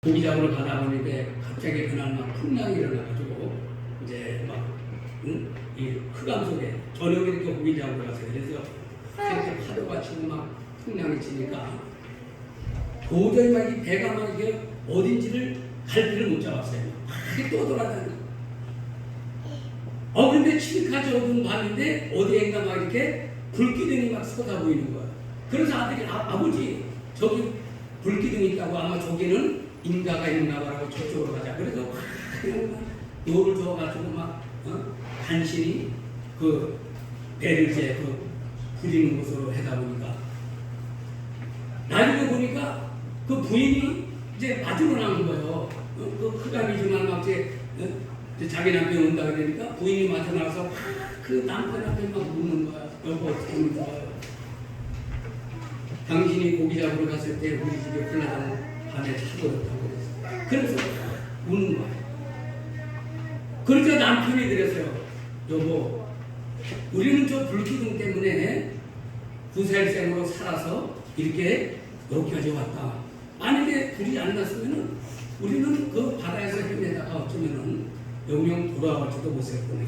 고기 잡으러 가다 보니까 갑자기 그날 막 풍랑이 일어나가지고 이제 막 이 흑암 속에 저녁에 이렇게 고기 잡으러 갔어요. 그래서 이렇게 파도가 치고 막 풍랑이 치니까 도저히 막 이 배가 막 이게 어딘지를 갈피를 못 잡았어요. 막 또 돌아다니고. 근데 칠흑하지 어두운 밤인데 어디엔가 막 이렇게 불기둥이 막 쏟아 보이는 거야. 그래서 아들이 아버지 저기 불기둥이 있다고 아마 저기는 인가가 있나 봐라고 저쪽으로 가자. 그래서 그냥 노를 저어가지고 막 간신히 그 배를 이제 그 부리는 곳으로 해다 보니까 나중에 보니까 그 부인이 이제 맞으러 나온 거예요. 그 흑암이지만 막 이제 자기 남편이 온다 그러니까 부인이 맞아 나와서 그 남편한테 막 묻는 거야. 여보 어떻게 하는 거야? 당신이 고기 잡으러 갔을 때 우리 집에 흘러가는 밤에 타버렸다고 그래서 우는 거야. 그러자 남편이 그랬어요. 여보, 우리는 저 불기둥 때문에 구살생으로 살아서 이렇게 여기까지 왔다. 만약에 불이 안 났으면은 우리는 그 바다에서 헤매다가 어쩌면은 영영 돌아갈지도 못할 뻔해요.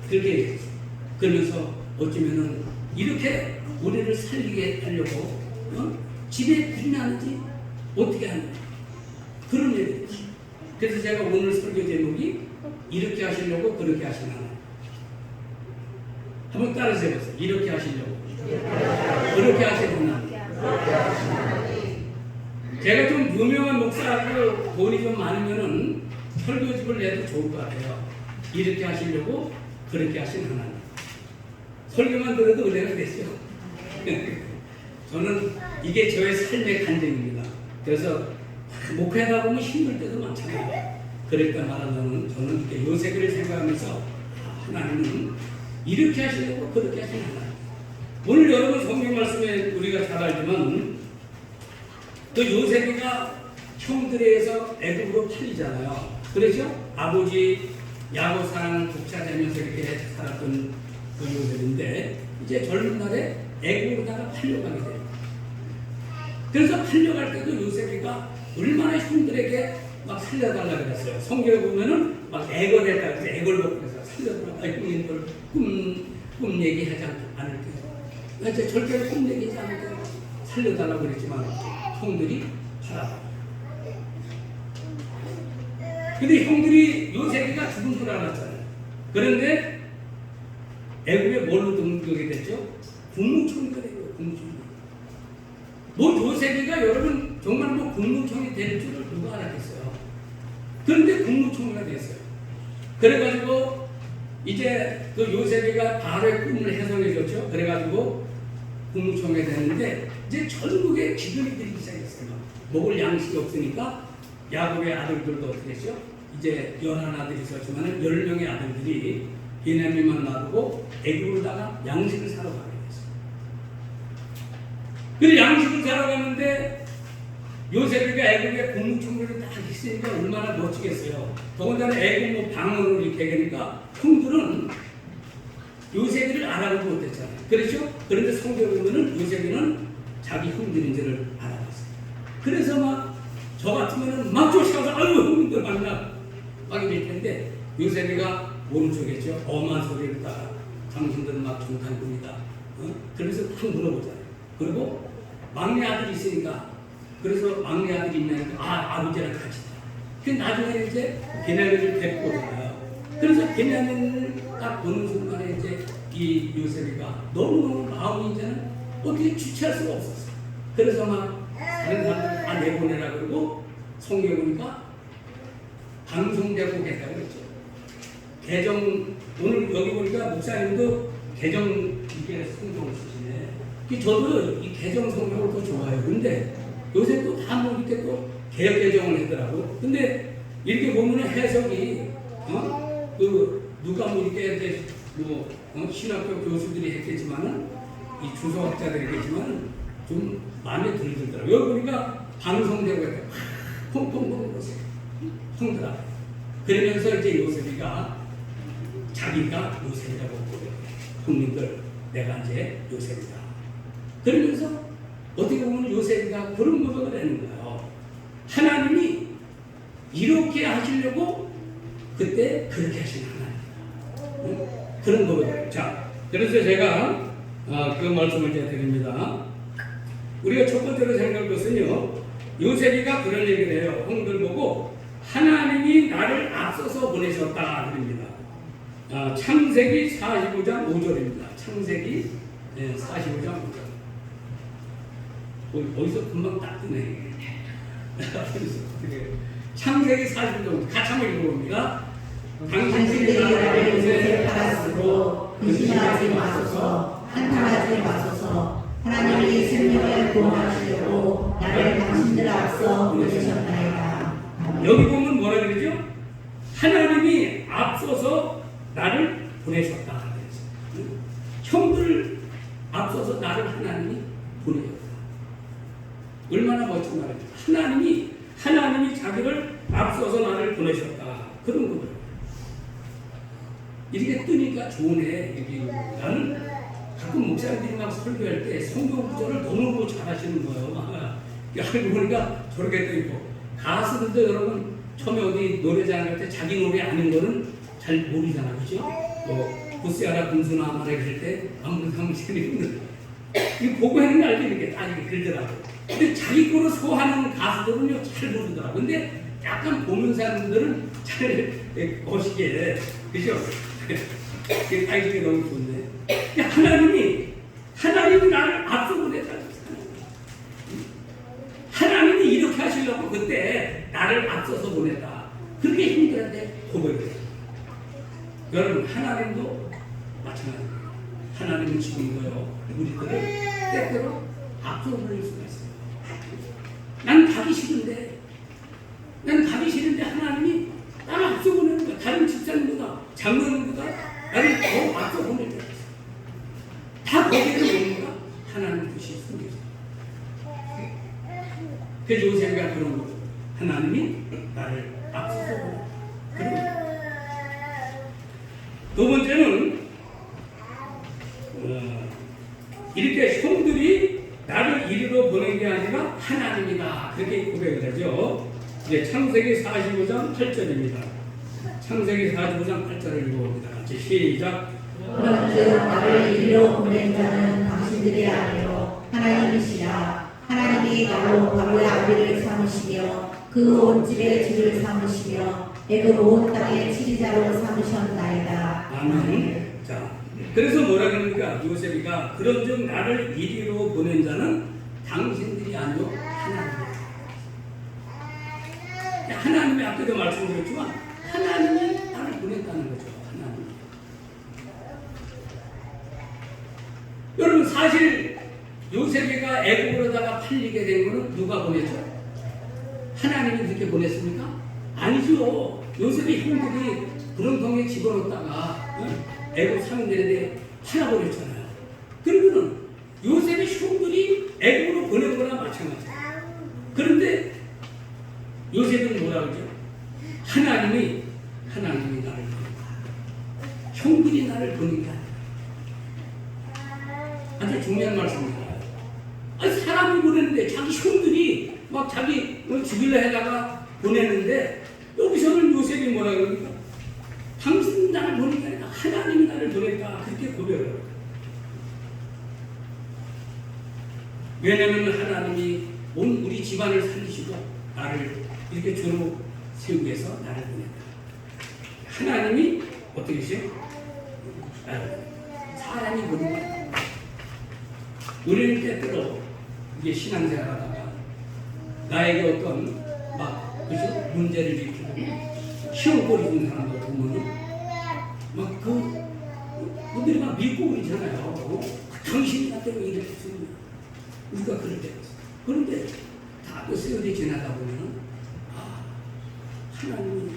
그렇게 얘기했어. 그러면서 어쩌면은 이렇게 우리를 살리게 하려고 집에 불이 나는지 어떻게 하는지 그런 얘기를 했어요. 그래서 제가 오늘 설교 제목이 이렇게 하시려고 그렇게 하시나 한번 따라서 해보세요. 이렇게 하시려고 그렇게 하시나. 제가 좀 유명한 목사고 돈이 좀 많으면은 설교집을 내도 좋을 것 같아요. 이렇게 하시려고 그렇게 하신 하나님. 설교만 들어도 은혜가 되죠. 저는 이게 저의 삶의 간증입니다. 그래서 목회하다 보면 힘들 때도 많잖아요. 그럴 때 말하자면 저는 이렇게 요셉을 생각하면서 하나님은 이렇게 하시려고 그렇게 하시는 하나님. 오늘 여러분 성경 말씀에 우리가 잘 알지만 그 요셉이가 형들에 의해서 애굽으로 팔리잖아요. 그렇죠? 아버지 야곱 사랑을 독차지하면서 이렇게 살았던 그 요셉인데 이제 젊은 날에 애굽으로다가 팔려가게 돼요. 그래서 팔려갈 때도 요셉이가 얼마나 형들에게 막 살려달라고 그랬어요. 성경에 보면은 막 애걸했다고 해서 애걸먹고 해서 살려달라고 형님들 꿈 얘기하지 않을 때 이제 절대로 꿈 얘기하지 않을 때 살려달라고 그랬지만 형들이 팔아다. 근데 형들이 요셉이가 죽은 줄 알았잖아요. 그런데 애굽에 뭘로 등록이 됐죠? 국무총리가 되고요. 국무총리. 뭐 요셉이가 여러분 정말 뭐 국무총리 될 줄을 누가 알았겠어요. 그런데 국무총리가 됐어요. 그래가지고 이제 그 요셉이가 바로의 꿈을 해석해 줬죠. 그래가지고 국무총리가 됐는데 이제 전국에 기근이 들기 시작했어요. 먹을 양식이 없으니까 야곱의 아들들도 어떻게 했죠? 이제 11아들이 있었지만 10명의 아들들이 베냐민만 놔두고 애굽으로다가 양식을 사러 가게 됐어요. 그래서 양식을 사러 갔는데 요셉이가 애굽의 국무총리를 딱 했으니까 얼마나 멋지겠어요. 더군다나 애굽 뭐 방언으로 이렇게 하니까 형들은 요셉이를 알아보지 못했잖아요. 그렇죠? 그런데 성경에 보면은 요셉이는 자기 형들인지를 알아봤어요. 그래서 막 저 같으면은 막 쫓아가서 아유 형님들 만나 막 이럴 텐데 요셉이가 오른쪽이죠. 엄한 소리를 따라 당신들은 막 정탐꾼이다. 그래서 딱 물어보잖아요. 그리고 막내 아들이 있으니까 그래서 막내 아들이 있냐니까 아버지랑 같이 다. 그 나중에 이제 베냐민을 데리고 오잖아요. 그래서 베냐민을 딱 보는 순간에 이제 이 요셉이가 너무너무 마음이 이제는 어떻게 주체할 수가 없었어요. 그래서 막 다른 사람들 다 내보내라 그러고 성경에 보니까 방송되고 했다고 그랬죠. 개정 오늘 여기 보니까 목사님도 개정 이게 성경을 쓰시네. 저도 이 개정 성경을 더 좋아해요. 근데 요새 또 다 뭐 이렇게 또 개혁 개정을 하더라고. 근데 이렇게 보면은 해석이 그 누가 뭐 이렇게 이제 뭐 신학교 교수들이 했겠지만은 이 주석학자들이 했지만은 좀 마음에 들더라고요. 여기 보니까 방송되고 했다. 펑펑펑 통더라. 그러면서 이제 요셉이가 자기가 요셉이라고 보여요. 형님들 내가 이제 요셉이다. 그러면서 어떻게 보면 요셉이가 그런 고백을 하는 거예요. 하나님이 이렇게 하시려고 그때 그렇게 하신 하나님. 그런 거거든요. 자, 그래서 제가 그 말씀을 제가 드립니다. 우리가 첫 번째로 생각할 것은요, 요셉이가 그런 얘기를 해요. 형들 보고 하나님이 나를 앞서서 보내셨다 그럽니다. 창세기 45장 5절입니다. 창세기 45장 5절. 어디서 금방 딱 뜨네. 창세기 45장 같이 한번 읽어봅니다. 당신들이 나를 요셉 팔았으므로 근심하지 마소서, 한탄하지 마소서. 하나님이 생명을 구원하시려고 나를 당신들 앞서 보내셨나이다. 여기 보면 뭐라 그러죠? 하나님이 앞서서 나를 보내셨다. 형들 앞서서 나를 하나님이 보내셨다. 얼마나 멋진 말이죠. 하나님이 자기를 앞서서 나를 보내셨다. 그런 거죠. 이렇게 뜨니까 좋으네. 나는 가끔 목사님들이 막 설교할 때 성경 구절을 너무 잘하시는 거예요. 알고 보니까 저렇게 떠 있고, 가수들도 여러분 처음에 어디 노래장 갈 때 자기 노래 아닌 거는 잘 모르잖아, 그죠? 구스야라 군수나 말해 그럴 때 아무런 상식이 이거 보고 하는 거 알지? 이렇게 딱 이렇게 그러더라고. 근데 자기 거로 소화하는 가수들은요 잘 모르더라고. 근데 약간 보는 사람들은 잘 멋있게, 그죠? 이게 따지기 너무 좋네. 하나님이 나를 앞서 보냈다는 거예요. 하나님이 이렇게 하시려고 그때 나를 앞서서 보냈다. 그렇게 형들한테 고백해요. 여러분, 하나님도 마찬가지예요. 하나님은 지금도요, 우리들을 때때로 앞서 보낼 수가 있어요. 난 가기 싫은데 하나님이 나를 앞서 보내는 거야. 다른 집사님보다, 장로님보다 나를 더 앞서 보낼 거야. 다 거기를 오는 거야. 하나님 뜻이 숨겨져. 그래서 요셉이가 그런 거죠. 하나님이 나를 앞서서 보내. 그런 거예요. 두 번째는 이렇게 형들이 나를 이리로 보낸 게 아니라 하나님이다. 그렇게 고백을 하죠. 이제 창세기 45장 8절입니다. 창세기 45장 8절을 읽어봅니다. 같이 시작. 그런즉 나를 이리로 보낸 자는 당신들이 아니요 하나님이시라. 하나님이 나로 바로의 아비를 삼으시며 그 온 집의 주를 삼으시며 애굽 온 땅의 치리자로 삼으셨나이다. 아멘. 자, 그래서 뭐라 그럽니까? 요셉이가 그런즉 나를 이리로 보낸 자는 당신들이 아니요 하나님이다. 하나님이 아까도 말씀드렸지만 하나님이 나를 보냈다는 거죠. 하나님. 여러분, 사실 요셉이가 애굽으로다가 팔리게 된 거는 누가 보냈죠? 하나님이 그렇게 보냈습니까? 아니죠. 요셉이 형들이 구렁텅이에 집어넣다가 애굽 사는 데에 팔아버렸잖아요. 그러면은 요셉의 형들이 애굽으로 보낸 거나 마찬가지예요. 그런데 요셉은 뭐라 그러죠? 하나님이 나를 보낸다. 형들이 나를 보낸 게 아니라. 아주 중요한 말씀입니다. 아니, 사람이 보냈는데 자기 형들이 막 자기 죽일려 해다가 보냈는데 여기서는 요셉이 뭐라 그럽니까? 당신 나를 보낸 게 아니라 하나님이 나를 보냈다. 그렇게 고백을 해요. 왜냐하면 하나님이 온 우리 집안을 살리시고 나를 이렇게 주로 세우기 위해서 나를 보냈다. 하나님이 어떻게 하세요? 사람이 보낸 거예요. 우리는 때때로 이게 신앙생활 하다가 나에게 어떤 막 그죠? 문제를 일으키고 시험거리 있는 사람들 보면은 막 그들이 막 믿고 그러잖아요. 당신이 나 때문에 이렇게 했습니다. 우리가 그럴 때가 있어요. 그런데 다 또 세월이 지나다 보면은 하나님이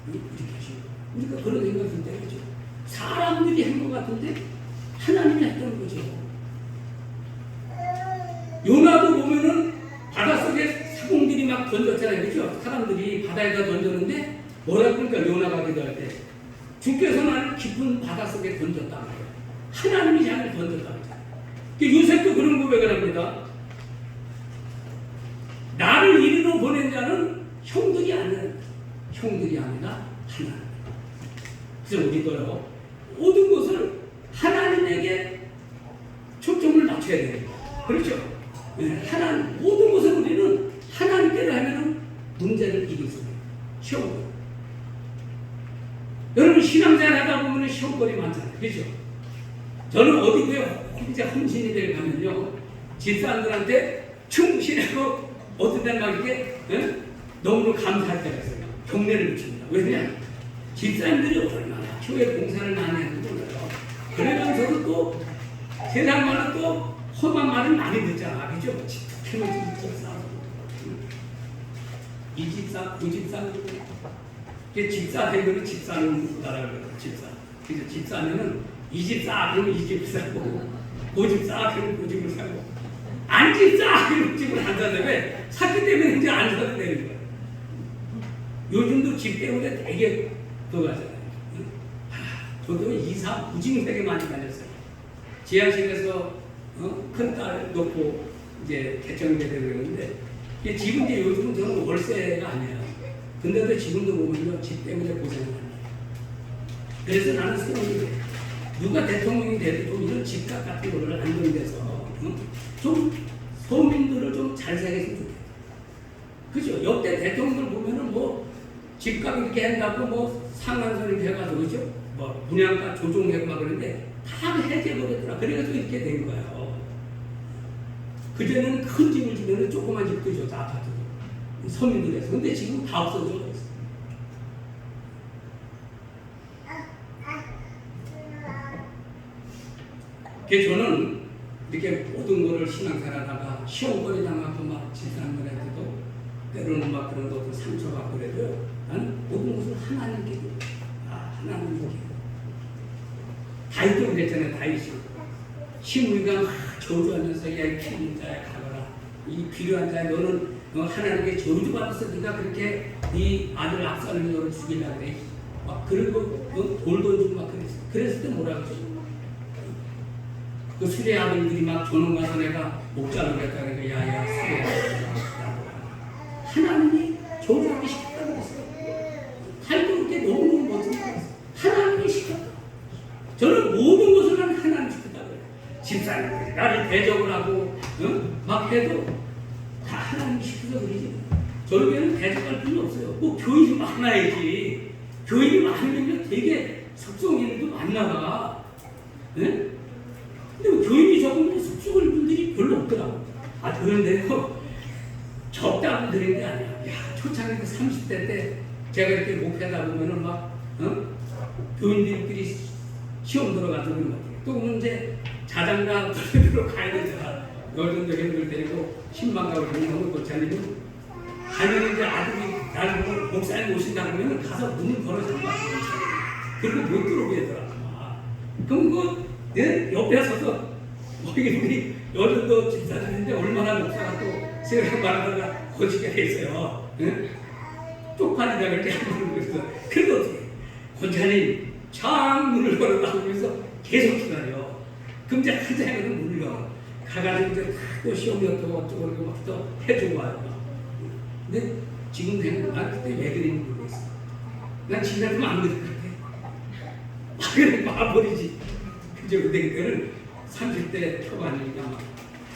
이렇게 하시고 우리가 그런 생각을 들 때가 있죠. 사람들이 한 것 같은데 하나님이 했던 거죠. 요나도 보면은 바닷속에 사공들이 막 던졌잖아요. 그렇죠? 사람들이 바다에다 던졌는데 뭐라 그러니까 요나가 기도할 때 주께서 나를 깊은 바닷속에 던졌다 그래요. 하나님이 자기를 던졌다 그래요. 요셉도 그런 고백을 합니다. 나를 이리로 보낸 자는 형들이 아니라 형들이 아니라 하나님. 그래서 우리도요, 모든 것을 하나님에게 초점을 맞춰야 됩니다. 그렇죠? 네, 하나님, 모든 것을 우리는 하나님께로 하면은 문제를 이길 수 있어요. 시험거리. 여러분, 신앙생활 하다 보면 시험거리 많잖아요. 그렇죠? 저는 어디에 이제 헌신이 될 가면요, 집사람들한테 충실하고 어떤 때는 막 이렇게 너무 감사할 때가 있어요. 경례를 붙입니다. 왜냐? 집사람들이 얼마나 교회 봉사를 많이 하는지 몰라요. 그러면서도 또 세상 말로 또 험한 말을 많이 듣잖아. 그죠? 특히나 집사. 이 집사, 그 집사. 집사 대결이 집사는 나라고 그래요. 집사. 그래서 집사면은 이 집사, 그러면 이 집사고, 그 집사, 그러면 그 집을 사고, 안 집사, 그러면 집을 안 사는데, 샀기 때문에 이제 안 사도 되는 거예요. 요즘도 집 때문에 되게 들어가잖아요. 저도 이사 무지무 되게 많이 다녔어요. 지하실에서 큰딸 놓고 이제 개청이 되고 그러는데, 집은 이제 요즘은 저는 월세가 아니에요. 근데도 지금도 보면요, 집 때문에 고생을 합니다. 그래서 나는 소원이 누가 대통령이 돼도 좀 이런 집값 같은 거를 안정돼서 좀 서민들을 좀 잘 살겠으면 좋겠다. 그죠? 역대 대통령들 보면은 뭐 집값 이렇게 한다고 뭐 상한선이 돼가지고 그죠? 뭐 분양가 조정하고 막 그러는데 다 해제버렸더라. 그래가지고 이렇게 된 거예요. 그전에는 큰 집을 주면은 조그만 집도 줬다, 아파트도. 서민들에서. 근데 지금 다 없어져 버렸어. 그래서 저는 이렇게 모든 거를 신앙생활하다가 시험거리 당하고 막 집사람들한테도 때로는 막 그런 것도 상처받고 그래도 나는 모든 것을 하나님께 하나님께 다윗도 그랬잖아요. 다윗이 시므이가 막 저주하면서 야 이 필요한 자야 가거라. 이 필요한 자야 너는 하나님께 저주받아서 네가 그렇게 네 아들 압살롬을 너를 죽이려고 그래. 막 그리고 돌 던지고 막 그랬어. 그랬을 때 뭐라고 했어? 그 수레 아들들이 막 조는 가서 내가 목자를 했다 그러니까 야야 수레 아들들아 하나님이 저주하기 시켰다고 그랬어요. 다윗도 그렇게 너무너무 멋진 거 했어요. 하나님이 시켰다. 저는 모든 것을 난 하나님 시켰다고 그래요. 집사님들이 나를 대적을 하고 막 해도 다 하나님이 시켜서 그러지. 저에게는 대적할 필요 없어요. 뭐 교인이 많아야지. 교인이 많으면 되게 속성일도 많나봐. 네? 근데 뭐 교인이 적으면 숲속을 분들이 별로 없더라고. 그런데요, 적다고 그런 게 아니야. 야, 초창기 30대 때 제가 이렇게 목회하다 보면은 막, 교인들끼리 시험 들어가서 그런 것 같아요. 또 그러면 이제 자장가 들으러 가야 되잖아. 여전도 형들 데리고 신방 가고 그러면 고차리면 가면 이제 아들이 나를 보고 목사님 오신다 그러면 가서 문을 걸어 잠가. 그리고 못 들어오게 하더라고. 그럼 옆에 서서 우리 여전도 집사님인데 얼마나 목사가 또 세상 말하다가 거짓게 했어요. 쪽팔리다 그렇게 하는 거였어. 그래도 어떻게 권사님 창문을 걸어놔 그래서 계속 기다려. 그럼 이제 한 장에는 문을 열어. 가가지고 이제 또 시험이 어쩌고 막 또 해주고 와요. 근데 지금 생각해 난 그때 왜 그랬는지 모르겠어. 난 지나가면 안 그럴 것 같아. 그래 봐버리지. 그죠? 근데 그때는 30대 초반이니까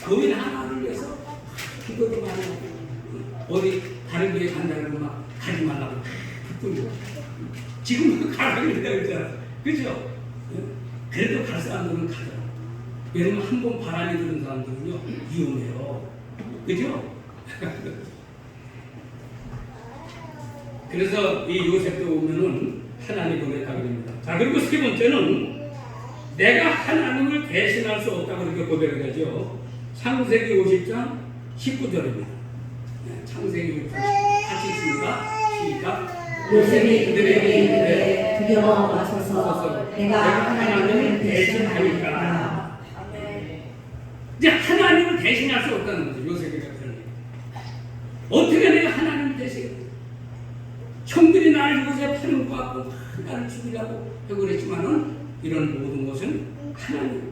교인 하나를 위해서 기도도 많이 하고 어디 다른 교회 간다고 막 가지 말라고 붙들고 지금 가라고 그러잖아. 그죠? 그래도 갈 사람들은 가더라. 왜냐면 한 번 바람이 드는 사람들은요 위험해요. 그죠? 그래서 이 요셉도 보면은 하나님 보냈다고 합니다. 자, 그리고 세 번째는 내가 하나님을 대신할 수 없다고 이렇게 고백을 하죠. 창세기 50장 19절입니다. 창세기 50장 같이 있습니다. 시작. 요셉이 그들에게 이르되 두려워 마소서 내가 하나님을 대신하리까. 이제 하나님을 대신할 수 없다는 거죠. 요셉이 그러는 어떻게 내가 하나님을 대신해? 형들이 나를 요새 파는 것 같고 나를 죽이려고 하고 그랬지만은 이런 모든 것은 하나님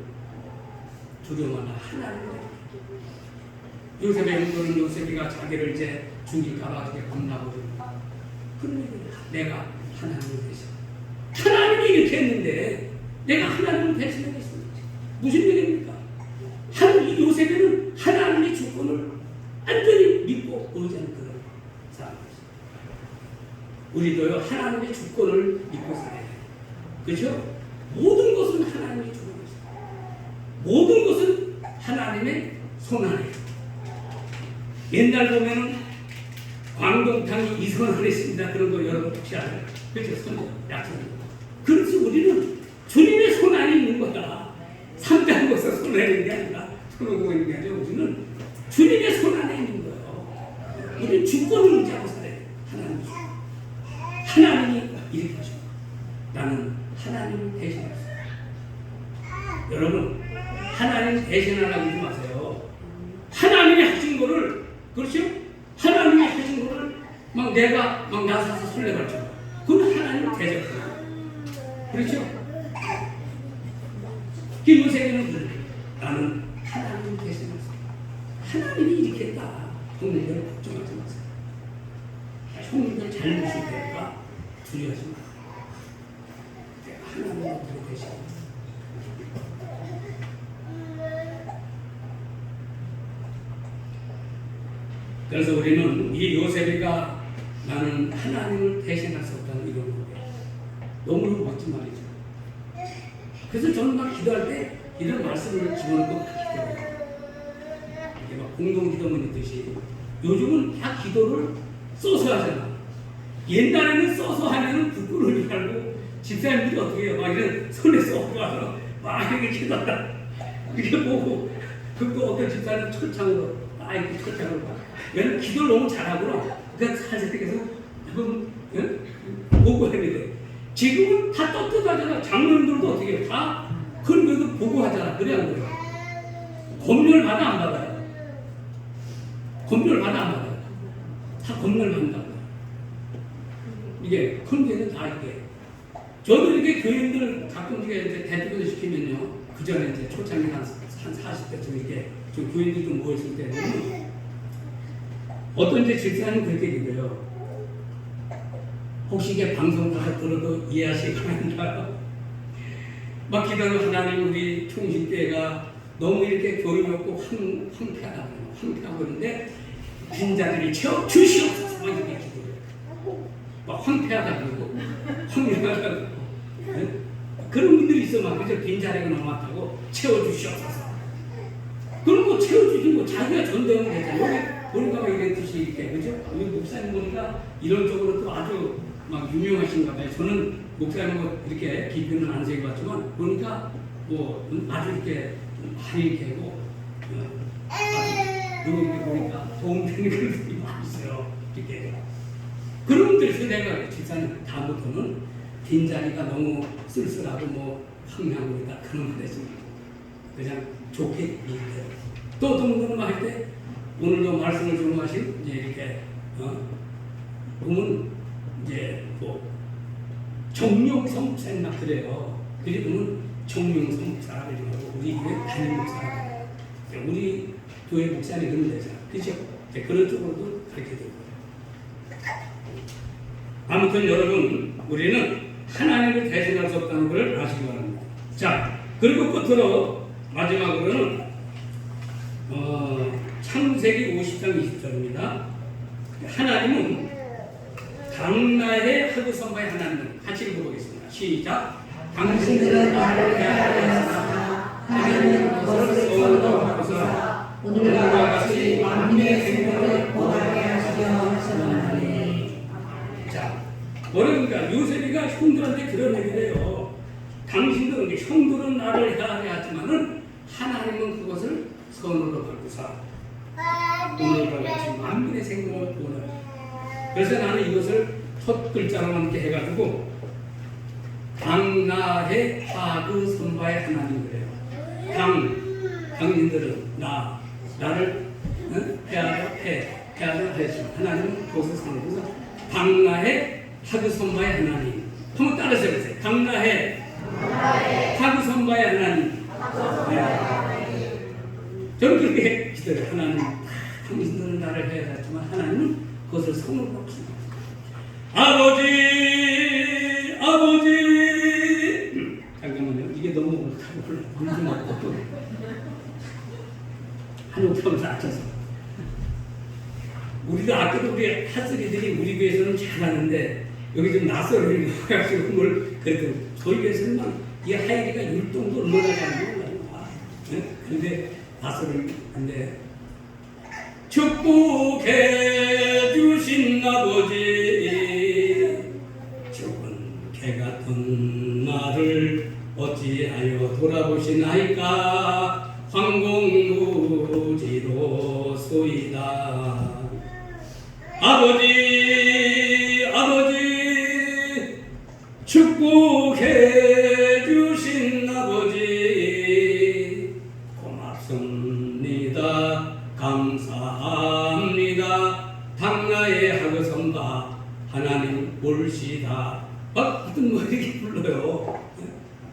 두려워하나 하나님. 요셉의 행동은 요셉이가 자기를 이제 죽일까봐 이렇게 겁나고 그런 얘기를 내가 하나님을 대신 하나님이 이렇게 했는데 내가 하나님을 대신하겠습니다. 무슨 얘기입니까? 이 요셉에는 하나님의 주권을 완전히 믿고 의지하는 그런 사람이었어요. 우리도요 하나님의 주권을 믿고 살아야 돼요. 그렇죠? 모든 것은 하나님의 주권이 있어요. 모든 것은 하나님의 손 안에. 옛날 보면은 광동탕이 이손 안에 있습니다. 그런 거 여러분 혹시 알아요? 그렇죠? 손 약속. 그래서 우리는 주님의 손 안에 있는 거다. 삼장고서 손 안에 있는 게 아니라 손을 보고 있는 게 아니라 우리는 주님의 손 안에 있는 거예요. 우리는 주권을 의지하고 살아야 돼요. 하나님. 하나님이 이렇게 하시고 나는 하나님을 대신했어요. 여러분 하나님 대신하라고 하지 마세요. 하나님이 하신 거를 그렇죠? 하나님이 하신 거를 막 내가 막 나서서 설레발 쳐. 그건 하나님을 대적해요. 그렇죠? 그 요새는 그래. 나는 하나님을 대신했어요. 하나님이 이렇게 했다. 형님들 걱정하지 마세요. 형님들 잘 보실 테니까 두려워하지 마세요. 내가 하나님을 대신했어요. 그래서 우리는 이 요셉이가 나는 하나님을 대신할 수 없다는 이런 거예요. 너무너무 멋진 말이죠. 그래서 저는 막 기도할 때 이런 말씀을 집어넣고 막 기도해요. 이게 막 공동기도문 있듯이 요즘은 다 기도를 써서 하잖아. 옛날에는 써서 하면은 부끄러움이 알고 집사님들이 어떻게 해요? 막 이런 손에 써서 와서 막 이렇게 기도한다. 이렇게 보고 그또 어떤 집사님은 철창으로 이렇게 철창으로 봐. 왜냐면 기도를 너무 잘하구나. 그러니까 살짝 계속 보고 했는데 지금은 다 떳떳하잖아. 장로님들도 어떻게 해요? 다 그런 것도 보고 하잖아. 그래 안 그래요? 검열 받아 안 받아요? 검열 받아 안 받아요? 다 검열 받는다고. 이게 큰 교회는 다 이렇게. 저도 이렇게 교인들 가끔 이제 대표를 시키면요. 그 전에 이제 초창기 한 40대쯤 이렇게 좀 교인들 좀 모였을 때는 어떤 이제 집사님은 그렇게 얘기해요. 혹시 이게 방송 다 들어도 이해하시겠는가요? 막 기도하는 하나님 우리 총신 때가 너무 이렇게 교인이 없고 황폐하다. 황폐하고 그러는데 빈자들이 채워 주시옵소서. 막 이렇게 기도해요. 막 황폐하다 그러고 황폐하다 그러고 그런 분들이 있어. 막 그저 빈자리가 너무 많다고 채워주시옵소서. 그런 거 채워주신 거 자기가 전대하면 되잖아요. 보니까 막 이랬듯이 이렇게 그죠? 우리 목사님 보니까 이런 쪽으로 또 아주 막 유명하신가 봐요. 저는 목사님하고 이렇게 깊이는 안 세봤지만 보니까 뭐 아주 이렇게 많이 이렇게 하고 아주 누구 이렇게 보니까 도움되는 그런 분이 많이 있어요. 이렇게 그런 분들에서 내가 집사님 다음부터는 빈자리가 너무 쓸쓸하고 뭐 황량하고 있다 그런 거 됐습니다. 그냥 좋게 얘기해요. 또 어떤 분들은 할 때 오늘도 말씀을 주문하신 이제 이렇게 보면 이제 뭐 정용성 목사님 막 그래요. 그게 보면 정용성 목사라고 하고 우리 교회 담임 목사라고 해요. 우리 교회 목사님 그런 데잖아. 그렇죠? 그런 쪽으로도 그렇게 되고. 아무튼 여러분 우리는 하나님을 대신할 수 없다는 걸 아시기 바랍니다. 자 그리고 끝으로 마지막으로는 창세기 50장 20절입니다. 하나님은 당나의 하구선바의 하나님은 같이 읽어보겠습니다. 시작. 당신들은 나를 해하였으나 하나님은 그것을 선으로 바꾸사 오늘과 같이 만민의 생명을 거하게 하시려 하셨나니. 자, 뭐랍니까? 요셉이가 형들한테 그런 얘기를 해요. 당신들은 형들은 나를 해하게 하지만은 하나님은 그것을 선으로 바꾸사 오늘과 같이 만민의 생명을 구원하라. 그래서 나는 이것을 첫 글자로 함께 해가지고 당나의 하그 선바의 하나님 그래요. 당신들은 나를 해하려 했지만 하나님은 그것을 선으로 당나의 하그 선바의 하나님. 한번 따라서 해보세요. 당나의 하그 선바의 하나님. 저는 그렇게 기도해요. 하나님, 당신들은 나를 해야 했지만 하나님은 그것을 선으로 바꾸십니다. 물좀 먹고 한 옥타브에서 낮춰서. 우리도 아까도 우리 하슬이들이 우리 교회에서는 잘하는데 여기 좀 낯설은 가지고 뭘 그래도 저희 교회에서는 막 이 하이리가 율동도 얼마나 잘하는 거야. 근데 낯설은데 축복해 주신 아버지 적은 개 같은 나를 어찌하여 돌아보시나이까 황공무지로소이다. 아버지 축복해 주신 아버지 고맙습니다. 감사합니다. 당나의 하그성가 하나님 올시다. 어떤 뭐 이렇게 불러요.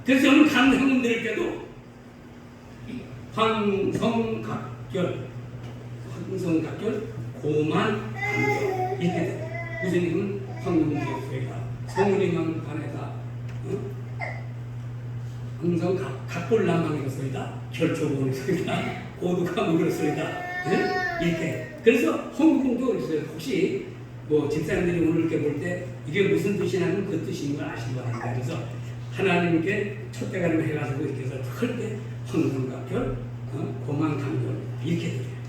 그래서 저는 감사문 드릴 황성각결 고만 감격 이렇게 돼. 무슨님은 황금지역소이다. 성은이만 간에다 항상 각골난망이로소이다. 결초본이소이다. 고두감으로소이다. 이렇게. 그래서 홍금도 있어요. 혹시 뭐 집사님들이 오늘 이렇게 볼 때 이게 무슨 뜻이냐면 그 뜻인 걸 아시기 바랍니다. 그래서 하나님께 첫대가림 해가지고 이렇게 해서 클 때 황성각결 고만감결 이렇게 드려요.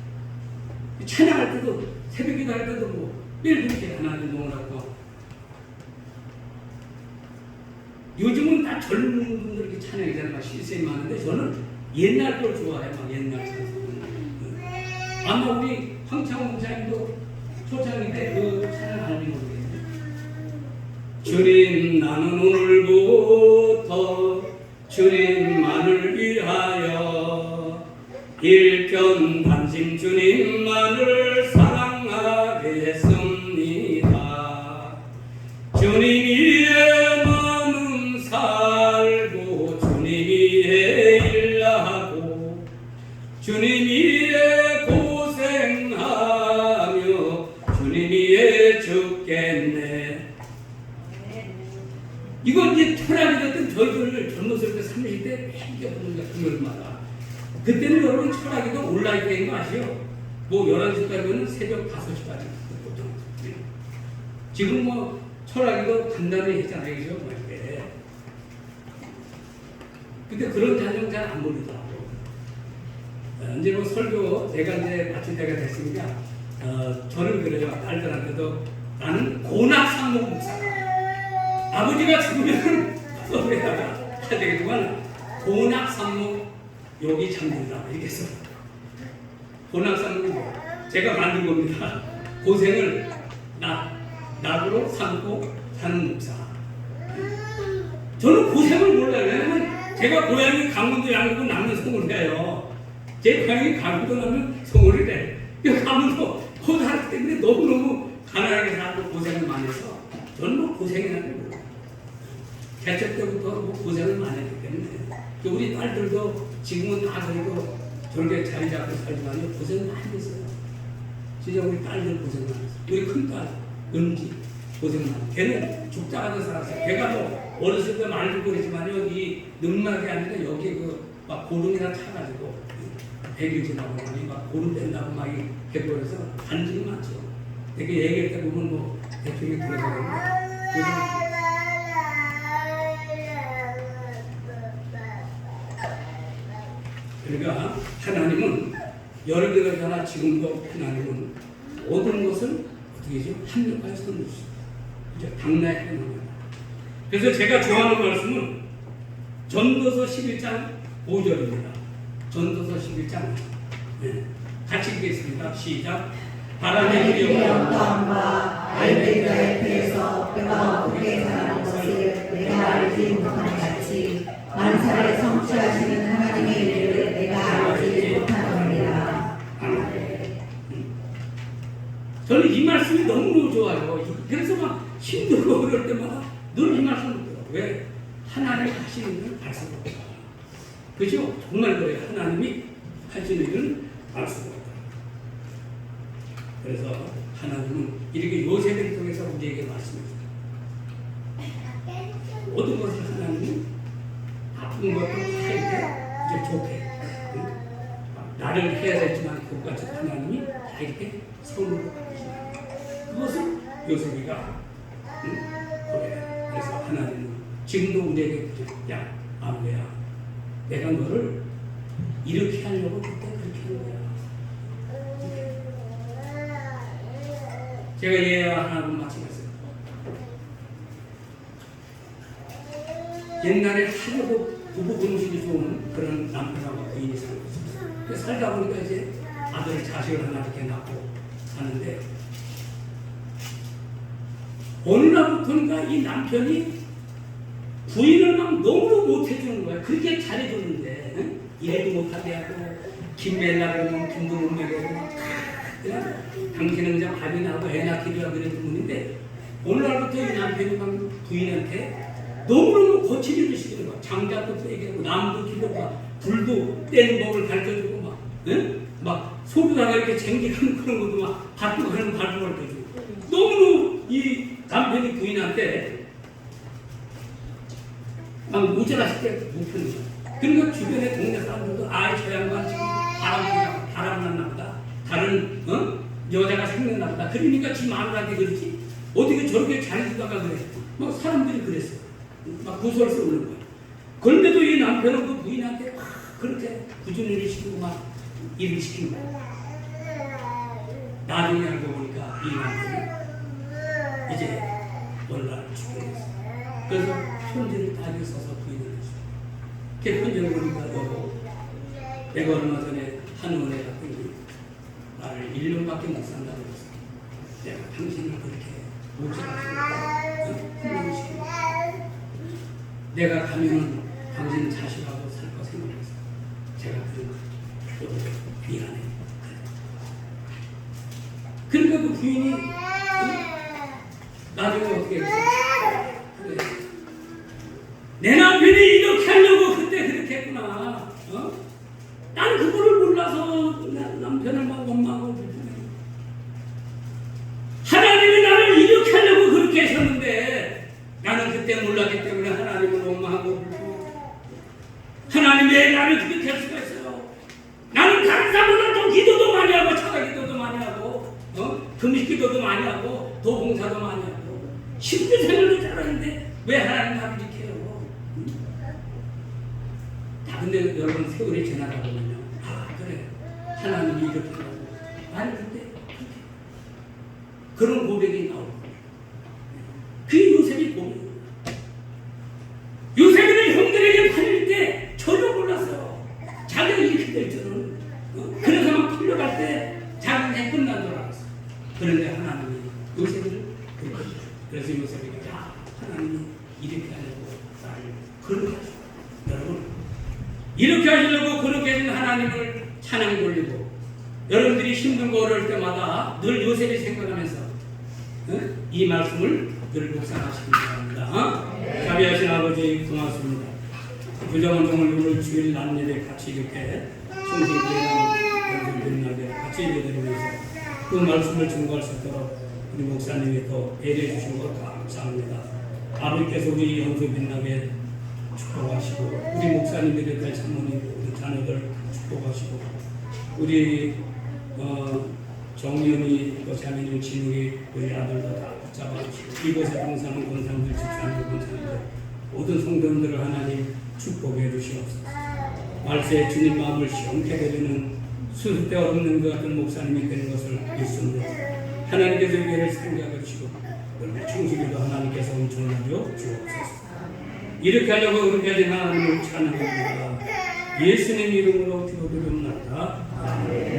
찬양할 때도 새벽기도 할 때도 뭐 매일 그렇게 하나님 농을하고 요즘은 다 젊은 분들 이렇게 찬양이잖아요. 실생이 많은데 저는 옛날 걸 좋아해요. 막 옛날 찬양. 아마 우리 황창호 목사님도 초창인데 그 찬양 알지 모르겠네. 주님 나는 오늘부터 주님만을 위하여 일편단심 주님만을 사랑하겠습니다. 주님 위에 나는 살고 주님 위에 일하고 주님 위에 고생하며 주님 위에 죽겠네. 이건 이제 철학이 됐던 저희들 젊었을 때 30대 힘겨부는 거야. 금요일마다. 그때는 여러분 철학이도 온라인 때인 거 아시죠? 뭐 11시까지는 새벽 5시까지 보통. 지금 뭐 철학이도 간단히 했잖아요. 그죠? 뭐 이렇게. 근데 그런 잔정 잘 안 모르더라고. 이제 뭐 설교 제가 이제 마칠 때가 됐으니까 저는 그래요. 딸들한테도 나는 고낙상목 목사다. 아버지가 죽으면 서울에다가 해야 되겠지만 고낙상목 여기 잠든다. 이렇게 해서 고낙상목이 뭐 제가 만든 겁니다. 고생을 낙으로 삼고 사는 목사. 저는 고생을 몰라요. 왜냐면 제가 고향이 강원도 양구도 남는 서울이에요. 제 고향이 강원도 남는 서울이래. 강원도 거기 살기 때문에 너무너무 가난하게 살고 고생을 많이 해서 저는 뭐 고생이라는 게 몰라요. 개척 때부터 뭐 고생을 많이 했기 때문에 우리 딸들도 지금은 다 그래도 저렇게 자리 잡고 살지만 고생 많이 했어요. 진짜 우리 딸들 고생 많이 했어요. 우리 큰딸 은지 고생 많이 했어요. 걔는 죽자가도 살았어요. 걔가 뭐 어렸을 때 말도 그랬지만 여기 능락이 아니라 여기 그 막 고름이나 타가지고 백일지나고 막 고름 댄다고 막 해버려서 반증이 많죠. 이렇게 얘기할 때 보면 뭐 대충이 들어가는 고생. 그러니까 하나님은 여러 개가 잖아. 지금도 하나님은 모든 것을 어떻게 해서 합력하여 선주시죠. 이제 당나의 하나님. 그래서 제가 좋아하는 말씀은 전도서 11장 5절입니다. 전도서 11장 같이 읽겠습니다. 시작. 하나님의 영광과 알된 자의 피에서 뼈가 어떻게 자라는 것을 내가 알지 못한 같이 만사를 성취하시는 하나님의 일을 내가 알지 못하노니라. 저는 이 말씀이 너무너무 좋아요. 그래서 막 힘들고 그럴 때마다 늘 이 말씀을 들어요. 왜? 하나님 하시는 일을 알 수가 없다. 그죠? 정말 그래요. 하나님이 하시는 일을 알 수가 없다. 그래서 하나님은 이렇게 요셉을 통해서 우리에게 말씀해줍니다. 모든 것을 하나님은 아픈 것도 다 이렇게 이제 좋게 응? 나를 해야 되지만 그것까지 하나님이 다 이렇게 선물로 받으시는 그것을 요셉이가 그래. 그래서 하나님은 지금도 우리에게 야 아무야 내가 너를 이렇게 하려고 그때 그렇게 한 거야. 제가 얘와 하나님 마치겠어요. 옛날에 하려고 부부 분식이 좋은 그런 남편하고 부인이 살고 있었어요. 살다 보니까 이제 아들 자식을 하나 이렇게 낳고 하는데 어느 날부터인가 이 남편이 부인을 막 너무 못해주는 거야. 그렇게 잘해줬는데 응? 일도 못하게 하고 김 매려 그러면 김도 못 매고 막 당신은 그냥 밥이 나고 애 낳기도 하고 그랬던 분인데 어느 날부터 이 남편이 막 부인한테 너무너무 거칠게 시키는 거야. 장작도 얘기하고 나무도 길러고 불도 떼는 법을 가르쳐주고 막 응? 막 소주다가 이렇게 쟁기하는 그런 것도 막 밟고 가는 밟고 가르쳐주고 너무너무 이 남편이 부인한테 막 모자랐을 때 못 펴는 거야. 그러니까 주변에 동네 사람들도 아이 저 양반 지금 바람 났나 보다. 다른 여자가 생겼나 보다. 그러니까 지 마누라한테 그러지. 어떻게 저렇게 잘해주다가 그래. 막 사람들이 그랬어. 막 구설수 오는 거야. 그런데도 이 남편은 그 부인한테 막 그렇게 부지런히 시키고 막 일을 시킨 거야. 나중에 알고 보니까 이 남편이 이제 월남을 죽게 됐어. 그래서 편지를 다 써서 부인을 했어. 그 편지를 보니까 여보, 내가 얼마 전에 한의원에 갔더니 나를 1년밖에 못 산다고 그랬어. 내가 당신을 그렇게 모자라서 훈련시키고 내가 가면은 당신 자식하고 살 거 생각해서 제가 그런 미안해. 그러니까 그 부인이 나중에 어떻게 했어? 그래. 내 남편이 이렇게 하려고 그때 그렇게 했구나. 난 그거를 몰라서 남편을 막 원망하고 하나님이 나를 이렇게 하려고 그렇게 하셨는데 나는 그때 몰랐기 때문에 하나님을 원망하고 하나님 왜 나를 그렇게 할 수가 있어요? 나는 다른 사람보다 더 기도도 많이 하고 차가 기도도 많이 하고 금식 기도도 많이 하고 도봉사도 많이 하고 심도 생활도 잘하는데 왜 하나님 나를 이렇게 해요? 근데 여러분 세월이 지나다 보면요. 아 그래 하나님이 이렇게 하고 아니 근데 그런 고백이 나오고 그게 요셉이 고백이에요. 요셉은 형들에게 팔릴 때 전혀 몰랐어요. 자기가 이렇게 될 줄은. 그래서 막 풀려갈 때 자기는 끝난 줄 알았어. 그런데 하나님이 요셉을 그렇게 해요. 그래서 요셉이 야 하나님이 이렇게 하려고 나를 그렇게 하셔. 여러분 이렇게 하시려고 그렇게 하신 하나님을 찬양 돌리고 여러분들이 힘든 거 어려울 때마다 늘 요셉이 생각하면서 이 말씀을 늘 묵상하시기 바랍니다. 자비하신 아버지 고맙습니다. 부정한 종을 오늘 주일 남일에 같이 이렇게 충성되는 같이 예배드리면서 그 말씀을 증거할 수 있도록 우리 목사님이 더 배려해 주신 것 감사합니다. 아버지께서 우리 영수 빛나게 축복하시고 우리 목사님들의 장모님 우리 자녀들 축복하시고 우리 정연이 장인님 진욱이 우리 아들도 다 붙잡아주시고 이곳에 봉사하는 권사님들 집사님들 권사님들 모든 성도님들을 하나님 축복해 주시옵소서. 말세에 주님 마음을 시원케 되리는 수습대 없는 것 같은 목사님이 되는 것을 믿습니다. 하나님께서 우리를 상대하여 주시고 우리 충실히도 하나님께서 엄청나게 주옵소서. 이렇게 하려고 그렇게 하신 하나님을 찬양합니다. 예수님 이름으로 기도드립니다. 아멘.